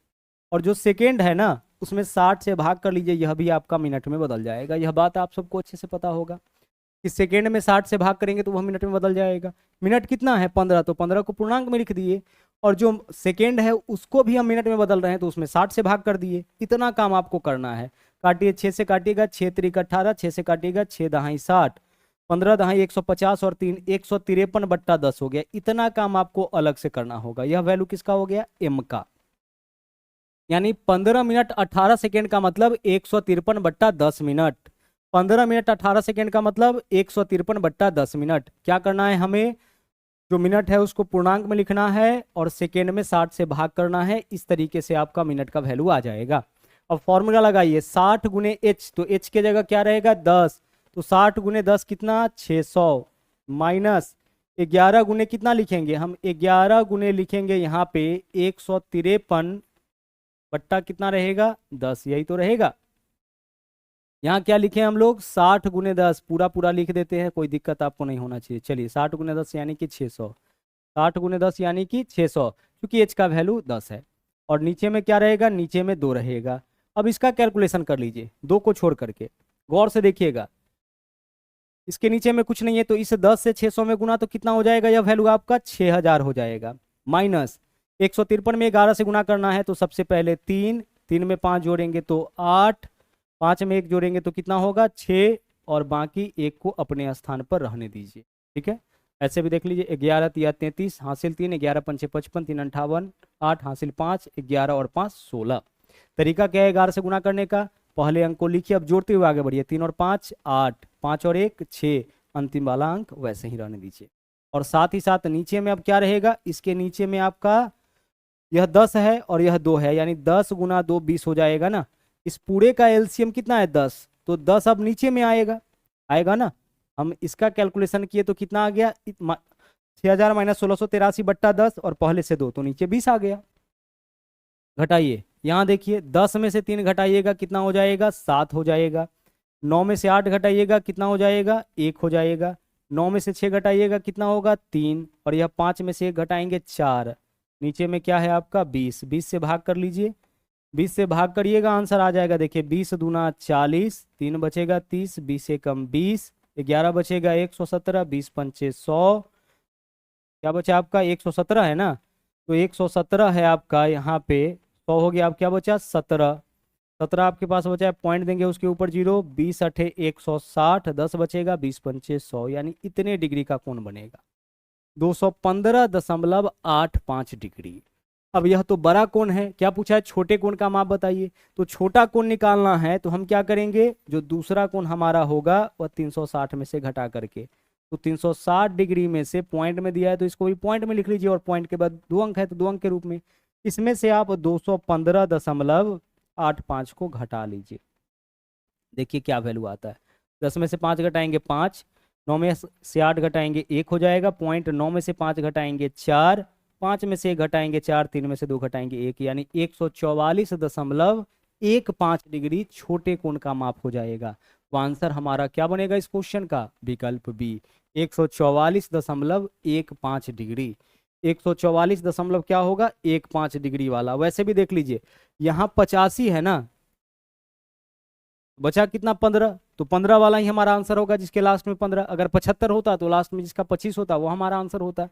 और जो सेकेंड है ना उसमें 60 से भाग कर लीजिए, यह भी आपका मिनट में बदल जाएगा। यह बात आप सबको अच्छे से पता होगा कि सेकेंड में 60 से भाग करेंगे तो वह मिनट में बदल जाएगा। मिनट कितना है 15, तो 15 को पूर्णांक में लिख दिए, और जो सेकेंड है उसको भी हम मिनट में बदल रहे हैं तो उसमें 60 से भाग कर दिए। इतना काम आपको करना है। काटिए, 6 से काटिएगा 6 त्रिक 18, 6 से काटिएगा 6 दहाई 60, 15 दहाई 150 और 3 153/10 हो गया। इतना काम आपको अलग से करना होगा। यह वैल्यू किसका हो गया? m का। यानी 15 मिनट 18 सेकेंड का मतलब 153/10 मिनट। 15 मिनट 18 सेकेंड का मतलब 153/10 मिनट। क्या करना है हमें? जो मिनट है उसको पूर्णांक में लिखना है और सेकेंड में 60 से भाग करना है। इस तरीके से आपका मिनट का वैल्यू आ जाएगा। अब फॉर्मूला लगाइए, 60 गुने h, तो h की जगह क्या रहेगा? 10। तो 60 गुने 10 कितना? 600 माइनस 11 गुने कितना लिखेंगे हम? 11 गुने लिखेंगे यहाँ पे 153 कितना रहेगा? 10। यही तो रहेगा। यहाँ क्या लिखे हम लोग? 60 गुने 10 पूरा पूरा लिख देते हैं, कोई दिक्कत आपको नहीं होना चाहिए। चलिए 60 गुने 10 यानी कि 600। 60 गुने 10 यानी कि 600, क्योंकि एच का वैल्यू 10 है। और नीचे में क्या रहेगा? नीचे में 2 रहेगा। अब इसका कैलकुलेशन कर लीजिए 2 को छोड़ करके, गौर से देखिएगा। इसके नीचे में कुछ नहीं है, तो इस 10 से 600 में गुना तो कितना हो जाएगा? यह वैल्यू आपका 6000 हो जाएगा। माइनस 153 में 11 से गुना करना है, तो सबसे पहले 3, 3 में 5 जोड़ेंगे तो 8, 5 में 1 जोड़ेंगे तो कितना होगा? 6, और बाकी 1 को अपने स्थान पर रहने दीजिए। ठीक है, ऐसे भी देख लीजिए। 11 तिया 33 हासिल 3, 11 पंचे 55, 3 58, 8 हासिल 5, 11 और 5 16। तरीका क्या है 11 से गुना करने का? पहले अंक को लिखिए, अब जोड़ते हुए आगे बढ़िए। 3 और 5 8, 5 और 1 6, अंतिम वाला अंक वैसे ही रहने दीजिए। और साथ ही साथ नीचे में अब क्या रहेगा? इसके नीचे में आपका यह 10 है और यह 2 है, यानी 10 गुना 2 20 हो जाएगा ना। इस पूरे का एलसीएम कितना है? 10। तो 10 अब नीचे में आएगा, आएगा ना। हम इसका कैलकुलेशन किए तो कितना आ गया? 6000 माइनस 1683/10, और पहले से 2 तो नीचे 20 आ गया। घटाइए, यहाँ देखिए 10 में से 3 घटाइएगा कितना हो जाएगा? 7 हो जाएगा। 9 में से 8 घटाइएगा कितना हो जाएगा? 1 हो जाएगा। 9 में से 6 घटाइएगा कितना होगा? 3, और यह 5 में से 1 घटाएंगे 4। नीचे में क्या है आपका? 20। 20 से भाग कर लीजिए, 20 से भाग करिएगा, आंसर आ जाएगा। देखिए 20 दूना 40, 3 बचेगा 30, 20 से कम 20, 11 बचेगा 117, 20 पंचे 100, क्या बचा आपका? 117 है ना। तो 117 है आपका यहाँ पे, 100 हो गया। अब क्या बचा? 17। 17 आपके पास बचा है, पॉइंट देंगे उसके ऊपर 0। 20 अठे 160, 10 बचेगा, 20 पंचे 100, यानी इतने डिग्री का कोण बनेगा, 215.85 डिग्री। अब यह तो बड़ा कोण है, क्या पूछा है? छोटे कोण का माप बताइए। तो छोटा कोण निकालना है तो हम क्या करेंगे? जो दूसरा कोण हमारा होगा वह 360 में से घटा करके, तो 360 डिग्री में से पॉइंट में दिया है तो इसको भी पॉइंट में लिख लीजिए, और पॉइंट के बाद 2 अंक है तो 2 अंक के रूप में इसमें से आप 215.85 को घटा लीजिए। देखिए क्या वैल्यू आता है। 10 में से 5 घटाएंगे 5, 9 में से 8 घटाएंगे 1 हो जाएगा पॉइंट, 9 में से 5 घटाएंगे 4, 5 में से 1 घटाएंगे 4, 3 में से 2 घटाएंगे 1, यानी 144.15 डिग्री छोटे कोण का माप हो जाएगा। तो आंसर हमारा क्या बनेगा इस क्वेश्चन का? विकल्प बी, 144.15 डिग्री। 144 दशमलव क्या होगा? 15 डिग्री वाला। वैसे भी देख लीजिए, यहाँ 85 है ना, बचा कितना? 15, तो 15 वाला ही हमारा आंसर होगा, जिसके लास्ट में 15। अगर 75 होता तो लास्ट में जिसका 25 होता वो हमारा आंसर होता।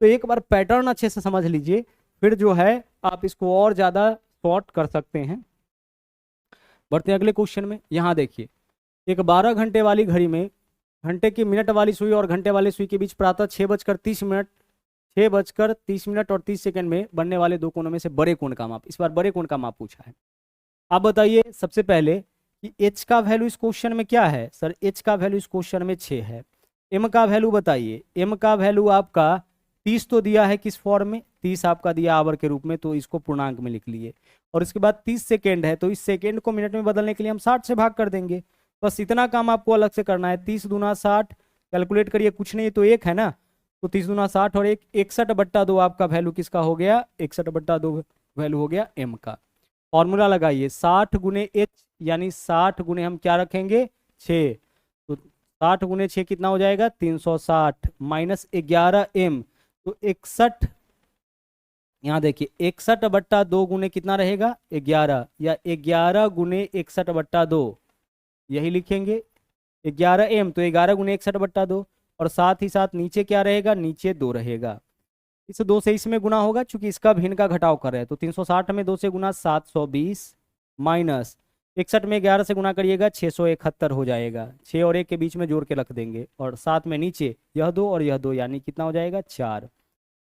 तो एक बार पैटर्न अच्छे से समझ लीजिए, फिर जो है आप इसको और ज्यादा शॉर्ट कर सकते हैं। बढ़ते हैं अगले क्वेश्चन में। यहाँ देखिए, एक 12 घंटे वाली घड़ी में घंटे की मिनट वाली सुई और घंटे वाली सुई के बीच प्रातः 6:30 और 30 सेकंड में बनने वाले दो कोणों में से बड़े कोण का माप। इस बार बड़े कोण का माप पूछा है। आप बताइए सबसे पहले कि h का वैल्यू इस क्वेश्चन में क्या है? सर h का वैल्यू इस क्वेश्चन में 6 है। m का वैल्यू बताइए। m का वैल्यू आपका 30 तो दिया है, किस फॉर्म में? 30 आपका दिया आवर के रूप में, तो इसको पूर्णांक में लिख लिए। और इसके बाद 30 सेकेंड है, तो इस सेकेंड को मिनट में बदलने के लिए हम 60 से भाग कर देंगे। बस इतना काम आपको अलग से करना है। 30 दूना 60, कैलकुलेट करिए, कुछ नहीं तो 1 है ना, तो 30 दूना 60 और 1 61/2 आपका वैल्यू किसका हो गया? 61/2 वैल्यू हो गया m का। फॉर्मूला लगाइए, 60 गुने h, यानी 60 गुने हम क्या रखेंगे? 6, तो 60 गुने 6 कितना हो जाएगा? 360 माइनस 11m, तो 61। यहाँ देखिए 61/2 गुने कितना रहेगा? 11, या 11 गुने 61/2 यही लिखेंगे। 11m, तो 11 गुने 61/2, और साथ ही साथ नीचे क्या रहेगा? नीचे 2 रहेगा। इस 2 से इसमें गुना होगा, चूंकि इसका भिन्न का घटाव कर रहे हैं, तो 360 में 2 से गुना 720 माइनस 61 में 11 से गुना करिएगा 671 हो जाएगा। 6 और 1 के बीच में जोड़ के रख देंगे और साथ में नीचे यह 2 और यह 2 यानी कितना हो जाएगा 4।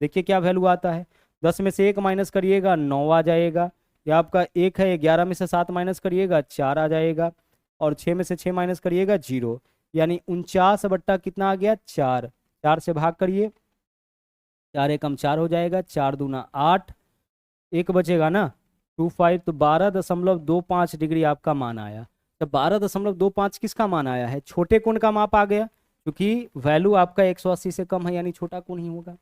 देखिए क्या वैल्यू आता है। 10 में से 1 माइनस करिएगा 9 आ जाएगा। ये आपका 1 है, 11 में से 7 माइनस करिएगा 4 आ जाएगा। और 6 में से 6 माइनस करिएगा 0, यानी 49 बट्टा कितना आ गया 4। 4 से भाग करिए, 4 एकम 4 हो जाएगा, 4 दूना 8, 1 बचेगा ना 25, तो 12.25 डिग्री आपका मान आया। तो 12.25 किसका मान आया है, छोटे कोण का माप आ गया, क्योंकि वैल्यू आपका 180 से कम है यानी छोटा कोण ही होगा।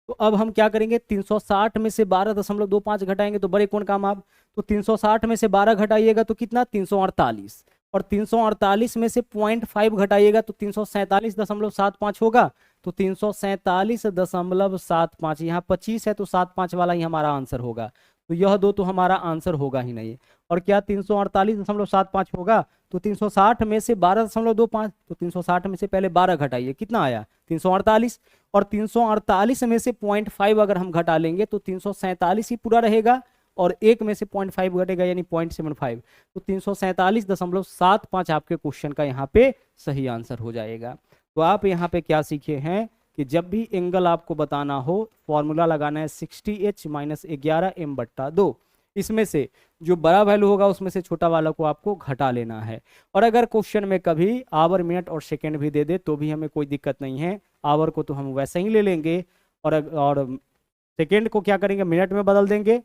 तो अब हम क्या करेंगे, 360 में से 12.25 घटाएंगे तो बड़े कोण का माप, तो 360 में से 12 घटाइएगा तो कितना 348, और 348 में से 0.5 घटाइएगा तो 347.75 होगा। तो 347.75, यहाँ 25 है तो 75 वाला ही हमारा आंसर होगा। तो यह दो तो हमारा आंसर होगा ही नहीं। और क्या 348.75 होगा, तो 360 में से 12.25, तो 360 में से पहले 12 घटाइए, कितना आया 348, और 348 में से 0.5 अगर हम घटा लेंगे तो 347 ही पूरा रहेगा, और 1 में से 0.5 घटेगा यानी 0.75, तो 347.75 आपके क्वेश्चन का यहाँ पे सही आंसर हो जाएगा। तो आप यहाँ पे क्या सीखे हैं कि जब भी एंगल आपको बताना हो फॉर्मूला लगाना है 60h माइनस 11m/2, इसमें से जो बड़ा वैल्यू होगा उसमें से छोटा वाला को आपको घटा लेना है। और अगर क्वेश्चन में कभी आवर, मिनट और सेकंड भी दे दे तो भी हमें कोई दिक्कत नहीं है, आवर को तो हम वैसे ही ले लेंगे और सेकंड को क्या करेंगे, मिनट में बदल देंगे।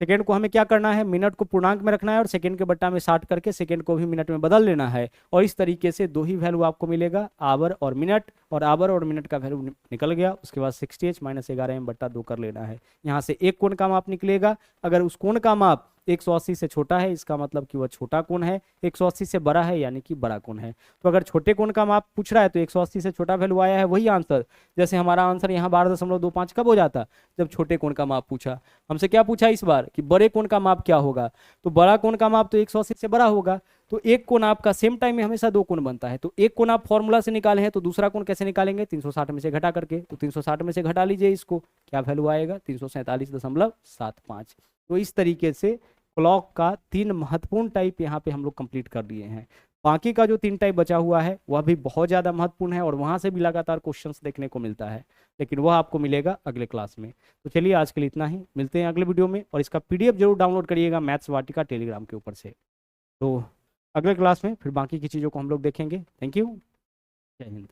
सेकंड को हमें क्या करना है, मिनट को पूर्णांक में रखना है और सेकंड के बट्टा में 60 करके सेकंड को भी मिनट में बदल लेना है। और इस तरीके से दो ही वैल्यू आपको मिलेगा, आवर और मिनट, और आवर और मिनट का वैल्यू निकल गया। उसके बाद 60h माइनस 11m/2 कर लेना है। यहाँ से एक कोण का माप निकलेगा, अगर उस कोण का माप 180 से छोटा है इसका मतलब कि वह छोटा कोण है, 180 से बड़ा है यानी कि बड़ा कोण है। तो अगर छोटे कोण का माप पूछ रहा है तो 180 से छोटा वैल्यू आया है, वही आंसर। जैसे हमारा आंसर यहाँ 12.25 कब हो जाता, जब छोटे कोण का माप पूछा। हमसे क्या पूछा इस बार कि बड़े कोण का माप क्या होगा, तो बड़ा कोण का माप तो 180 से बड़ा होगा। तो एक कोण आपका सेम टाइम में हमेशा दो कोण बनता है, तो एक कोण आप फॉर्मूला से निकाले हैं तो दूसरा कोण कैसे निकालेंगे, 360 में से घटा करके। तो 360 में से घटा लीजिए इसको, क्या वैल्यू आएगा 347.75। तो इस तरीके से क्लॉक का 3 महत्वपूर्ण टाइप यहाँ पे हम लोग कंप्लीट कर लिए हैं। बाकी का जो 3 टाइप बचा हुआ है वह भी बहुत ज़्यादा महत्वपूर्ण है और वहाँ से भी लगातार क्वेश्चंस देखने को मिलता है, लेकिन वह आपको मिलेगा अगले क्लास में। तो चलिए आज के लिए इतना ही, मिलते हैं अगले वीडियो में। और इसका PDF जरूर डाउनलोड करिएगा मैथ्स वाटिका टेलीग्राम के ऊपर से। तो अगले क्लास में फिर बाकी की चीज़ों को हम लोग देखेंगे। थैंक यू, जय हिंद।